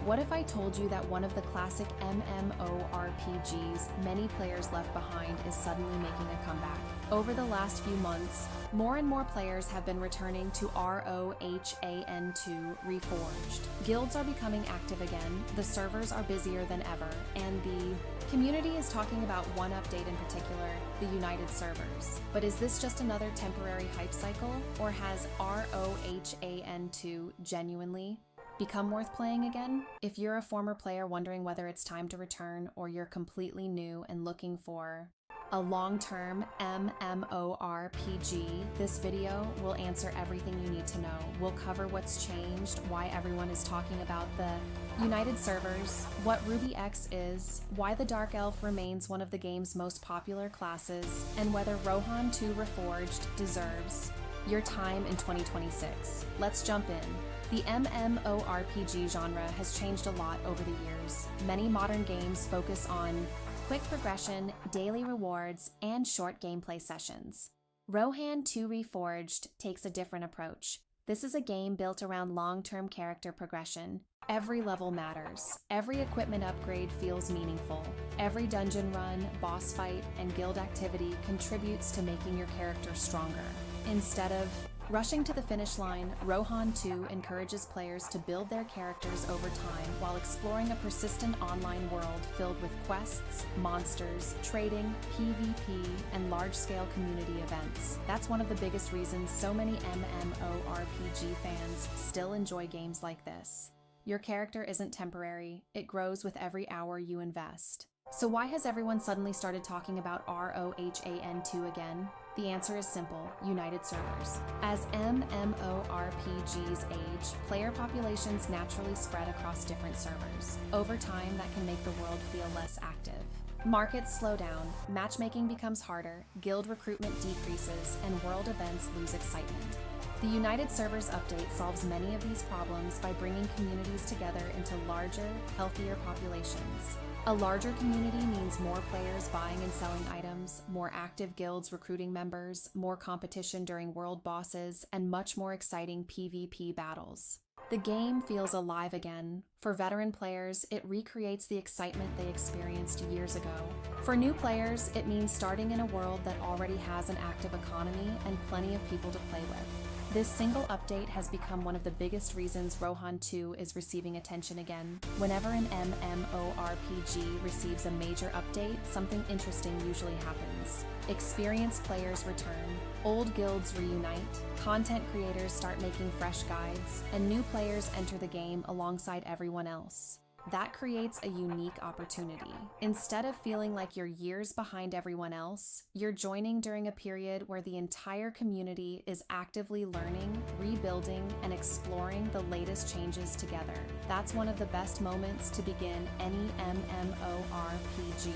What if I told you that one of the classic MMORPGs many players left behind is suddenly making a comeback? Over the last few months, more and more players have been returning to ROHAN2 Reforged. Guilds are becoming active again, the servers are busier than ever, and the community is talking about one update in particular, the United Servers. But is this just another temporary hype cycle, or has ROHAN2 genuinely become worth playing again? If you're a former player wondering whether it's time to return, or you're completely new and looking for a long-term MMORPG, this video will answer everything you need to know. We'll cover what's changed, why everyone is talking about the United Servers, what RUBYx is, why the Dark Elf remains one of the game's most popular classes, and whether ROHAN2 Reforged deserves your time in 2026. Let's jump in. The MMORPG genre has changed a lot over the years. Many modern games focus on quick progression, daily rewards, and short gameplay sessions. ROHAN2 Reforged takes a different approach. This is a game built around long-term character progression. Every level matters. Every equipment upgrade feels meaningful. Every dungeon run, boss fight, and guild activity contributes to making your character stronger. Instead of rushing to the finish line, ROHAN2 encourages players to build their characters over time while exploring a persistent online world filled with quests, monsters, trading, PvP, and large-scale community events. That's one of the biggest reasons so many MMORPG fans still enjoy games like this. Your character isn't temporary, it grows with every hour you invest. So why has everyone suddenly started talking about ROHAN2 again? The answer is simple: United Servers. As MMORPGs age, player populations naturally spread across different servers. Over time, that can make the world feel less active. Markets slow down, matchmaking becomes harder, guild recruitment decreases, and world events lose excitement. The United Servers update solves many of these problems by bringing communities together into larger, healthier populations. A larger community means more players buying and selling items, more active guilds recruiting members, more competition during world bosses, and much more exciting PvP battles. The game feels alive again. For veteran players, it recreates the excitement they experienced years ago. For new players, it means starting in a world that already has an active economy and plenty of people to play with. This single update has become one of the biggest reasons ROHAN2 is receiving attention again. Whenever an MMORPG receives a major update, something interesting usually happens. Experienced players return, old guilds reunite, content creators start making fresh guides, and new players enter the game alongside everyone else. That creates a unique opportunity. Instead of feeling like you're years behind everyone else, you're joining during a period where the entire community is actively learning, rebuilding, and exploring the latest changes together. That's one of the best moments to begin any MMORPG.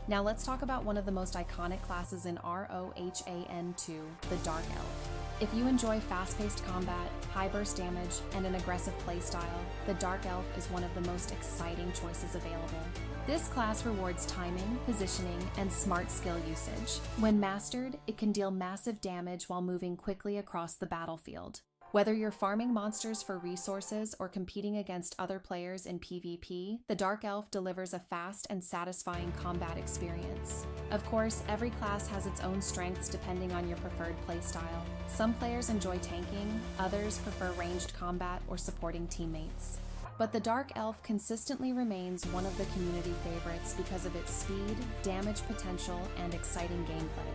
Now let's talk about one of the most iconic classes in ROHAN2, the Dark Elf. If you enjoy fast-paced combat, high burst damage, and an aggressive playstyle, the Dark Elf is one of the most exciting choices available. This class rewards timing, positioning, and smart skill usage. When mastered, it can deal massive damage while moving quickly across the battlefield. Whether you're farming monsters for resources or competing against other players in PvP, the Dark Elf delivers a fast and satisfying combat experience. Of course, every class has its own strengths depending on your preferred playstyle. Some players enjoy tanking, others prefer ranged combat or supporting teammates. But the Dark Elf consistently remains one of the community favorites because of its speed, damage potential, and exciting gameplay.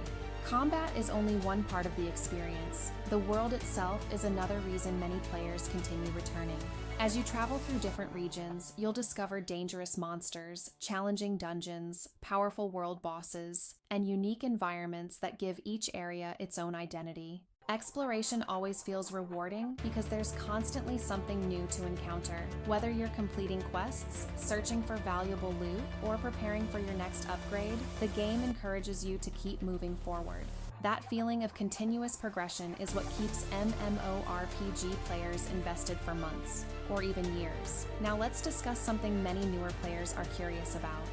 Combat is only one part of the experience. The world itself is another reason many players continue returning. As you travel through different regions, you'll discover dangerous monsters, challenging dungeons, powerful world bosses, and unique environments that give each area its own identity. Exploration always feels rewarding because there's constantly something new to encounter. Whether you're completing quests, searching for valuable loot, or preparing for your next upgrade, the game encourages you to keep moving forward. That feeling of continuous progression is what keeps MMORPG players invested for months, or even years. Now let's discuss something many newer players are curious about: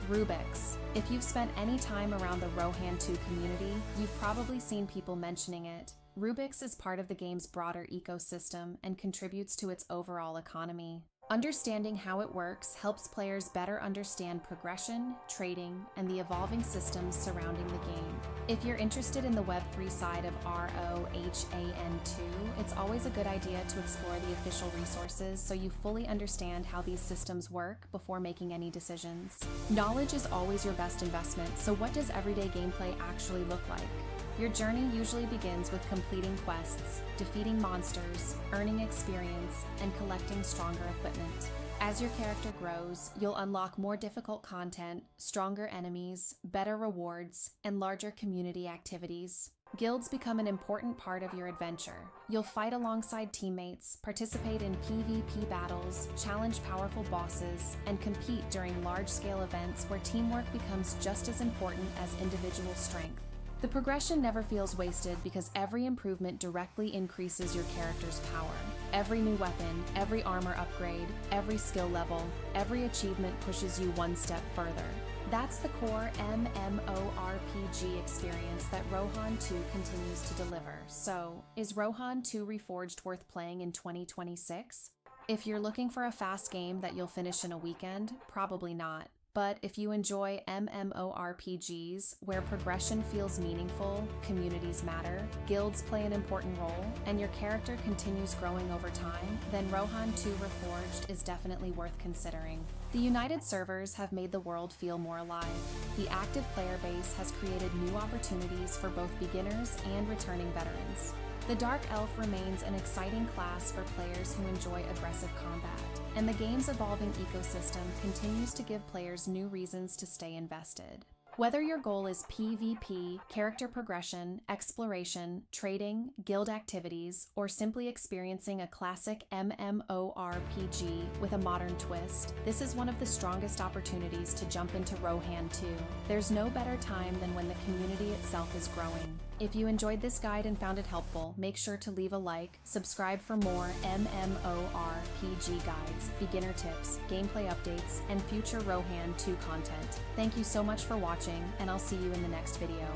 RUBYx. If you've spent any time around the ROHAN2 community, you've probably seen people mentioning it. RUBYx is part of the game's broader ecosystem and contributes to its overall economy. Understanding how it works helps players better understand progression, trading, and the evolving systems surrounding the game. If you're interested in the Web3 side of ROHAN2, it's always a good idea to explore the official resources so you fully understand how these systems work before making any decisions. Knowledge is always your best investment, so what does everyday gameplay actually look like? Your journey usually begins with completing quests, defeating monsters, earning experience, and collecting stronger equipment. As your character grows, you'll unlock more difficult content, stronger enemies, better rewards, and larger community activities. Guilds become an important part of your adventure. You'll fight alongside teammates, participate in PvP battles, challenge powerful bosses, and compete during large-scale events where teamwork becomes just as important as individual strength. The progression never feels wasted because every improvement directly increases your character's power. Every new weapon, every armor upgrade, every skill level, every achievement pushes you one step further. That's the core MMORPG experience that ROHAN2 continues to deliver. So, is ROHAN2 Reforged worth playing in 2026? If you're looking for a fast game that you'll finish in a weekend, probably not. But if you enjoy MMORPGs, where progression feels meaningful, communities matter, guilds play an important role, and your character continues growing over time, then ROHAN2 Reforged is definitely worth considering. The United servers have made the world feel more alive. The active player base has created new opportunities for both beginners and returning veterans. The Dark Elf remains an exciting class for players who enjoy aggressive combat, and the game's evolving ecosystem continues to give players new reasons to stay invested. Whether your goal is PvP, character progression, exploration, trading, guild activities, or simply experiencing a classic MMORPG with a modern twist, this is one of the strongest opportunities to jump into ROHAN2. There's no better time than when the community itself is growing. If you enjoyed this guide and found it helpful, make sure to leave a like, subscribe for more MMORPG guides, beginner tips, gameplay updates, and future ROHAN2 content. Thank you so much for watching, and I'll see you in the next video.